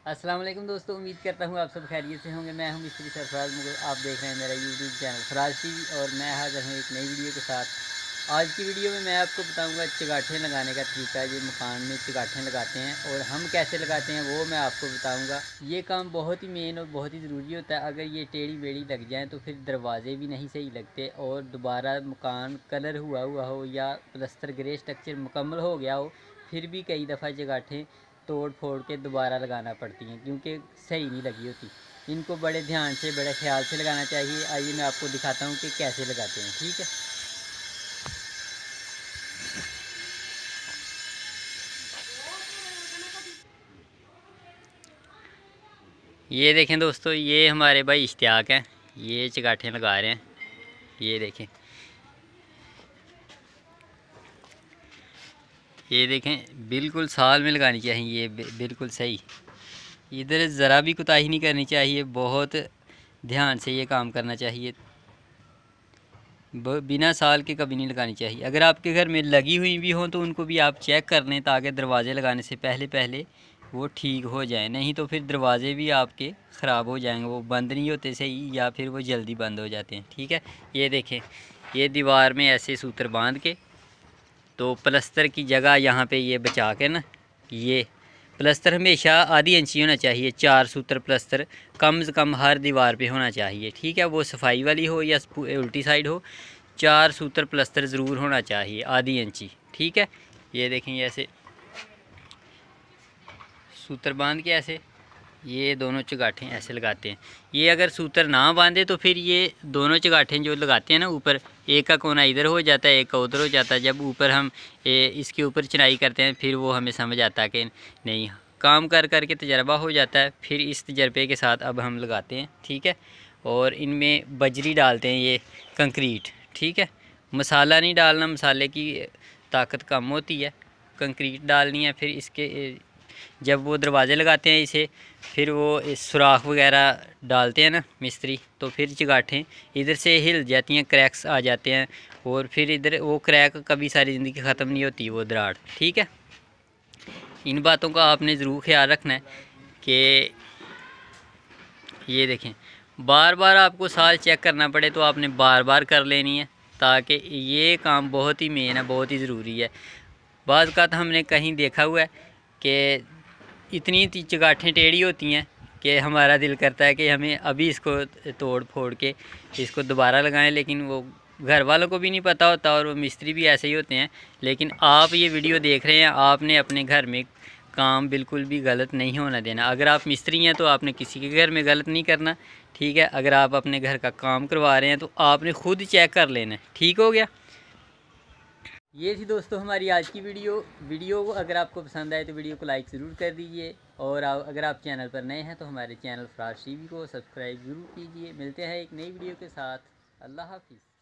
अस्सलाम वालेकुम दोस्तों, उम्मीद करता हूँ आप सब खैरियत से होंगे। मैं हूँ मिस्त्री सरफराज मुगल, आप देख रहे हैं मेरा यूट्यूब चैनल फराज टीवी और मैं हाज़िर हूँ एक नई वीडियो के साथ। आज की वीडियो में मैं आपको बताऊँगा चगाठें लगाने का तरीका। ये मकान में चगाठें लगाते हैं और हम कैसे लगाते हैं वो मैं आपको बताऊँगा। ये काम बहुत ही मेन और बहुत ही ज़रूरी होता है। अगर ये टेढ़ी बेड़ी लग जाए तो फिर दरवाजे भी नहीं सही लगते और दोबारा मकान कलर हुआ हो या प्लस्तर ग्रे स्ट्रक्चर मुकम्मल हो गया हो, फिर भी कई दफ़ा चगाठें तोड़ फोड़ के दोबारा लगाना पड़ती हैं क्योंकि सही नहीं लगी होती। इनको बड़े ध्यान से बड़े ख्याल से लगाना चाहिए। आइए मैं आपको दिखाता हूँ कि कैसे लगाते हैं। ठीक है, ये देखें दोस्तों, ये हमारे भाई इश्तियाक हैं, ये चगाठें लगा रहे हैं। ये देखें, ये देखें, बिल्कुल साल में लगानी चाहिए। ये बिल्कुल सही, इधर ज़रा भी कोताही नहीं करनी चाहिए। बहुत ध्यान से ये काम करना चाहिए। बिना साल के कभी नहीं लगानी चाहिए। अगर आपके घर में लगी हुई भी हों तो उनको भी आप चेक कर लें ताकि दरवाज़े लगाने से पहले पहले वो ठीक हो जाए। नहीं तो फिर दरवाज़े भी आपके ख़राब हो जाएंगे, वो बंद नहीं होते सही या फिर वो जल्दी बंद हो जाते हैं। ठीक है, ये देखें, ये दीवार में ऐसे सूत्र बांध के तो प्लस्तर की जगह यहाँ पे ये बचा के ना, ये प्लस्तर हमेशा आधी इंची होना चाहिए। 4 सूत्र प्लस्तर कम से कम हर दीवार पे होना चाहिए। ठीक है, वो सफाई वाली हो या उल्टी साइड हो, 4 सूत्र प्लस्तर ज़रूर होना चाहिए, आधी इंची। ठीक है, ये देखें, ऐसे सूत्र बांध के ऐसे ये दोनों चगाठें ऐसे लगाते हैं। ये अगर सूत्र ना बांधे तो फिर ये दोनों चगाठें जो लगाते हैं ना ऊपर, एक का कोना इधर हो जाता है, एक का उधर हो जाता है। जब ऊपर हम इसके ऊपर चिनाई करते हैं फिर वो हमें समझ आता है कि नहीं, काम कर कर के तजर्बा हो जाता है। फिर इस तजर्बे के साथ अब हम लगाते हैं। ठीक है, और इनमें बजरी डालते हैं, ये कंक्रीट। ठीक है, मसाला नहीं डालना, मसाले की ताकत कम होती है। कंक्रीट डालनी है। फिर इसके जब वो दरवाज़े लगाते हैं इसे, फिर वो इस सुराख वगैरह डालते हैं ना मिस्त्री, तो फिर चगाठें इधर से हिल जाती हैं, क्रैक्स आ जाते हैं और फिर इधर वो क्रैक कभी सारी ज़िंदगी ख़त्म नहीं होती, वो दराड़। ठीक है, इन बातों का आपने ज़रूर ख्याल रखना है कि ये देखें, बार बार आपको साल चेक करना पड़े तो आपने बार बार कर लेनी है, ताकि ये काम बहुत ही मेन है, बहुत ही ज़रूरी है। बाज़ का हमने कहीं देखा हुआ है कि इतनी चगाठें टेढ़ी होती हैं कि हमारा दिल करता है कि हमें अभी इसको तोड़ फोड़ के इसको दोबारा लगाएं, लेकिन वो घर वालों को भी नहीं पता होता और वो मिस्त्री भी ऐसे ही होते हैं। लेकिन आप ये वीडियो देख रहे हैं, आपने अपने घर में काम बिल्कुल भी गलत नहीं होना देना। अगर आप मिस्त्री हैं तो आपने किसी के घर में गलत नहीं करना। ठीक है, अगर आप अपने घर का काम करवा रहे हैं तो आपने ख़ुद चेक कर लेना है। ठीक हो गया। ये थी दोस्तों हमारी आज की वीडियो को अगर आपको पसंद आए तो वीडियो को लाइक ज़रूर कर दीजिए और अगर आप चैनल पर नए हैं तो हमारे चैनल फराज टीवी को सब्सक्राइब ज़रूर कीजिए। मिलते हैं एक नई वीडियो के साथ। अल्लाह हाफिज़।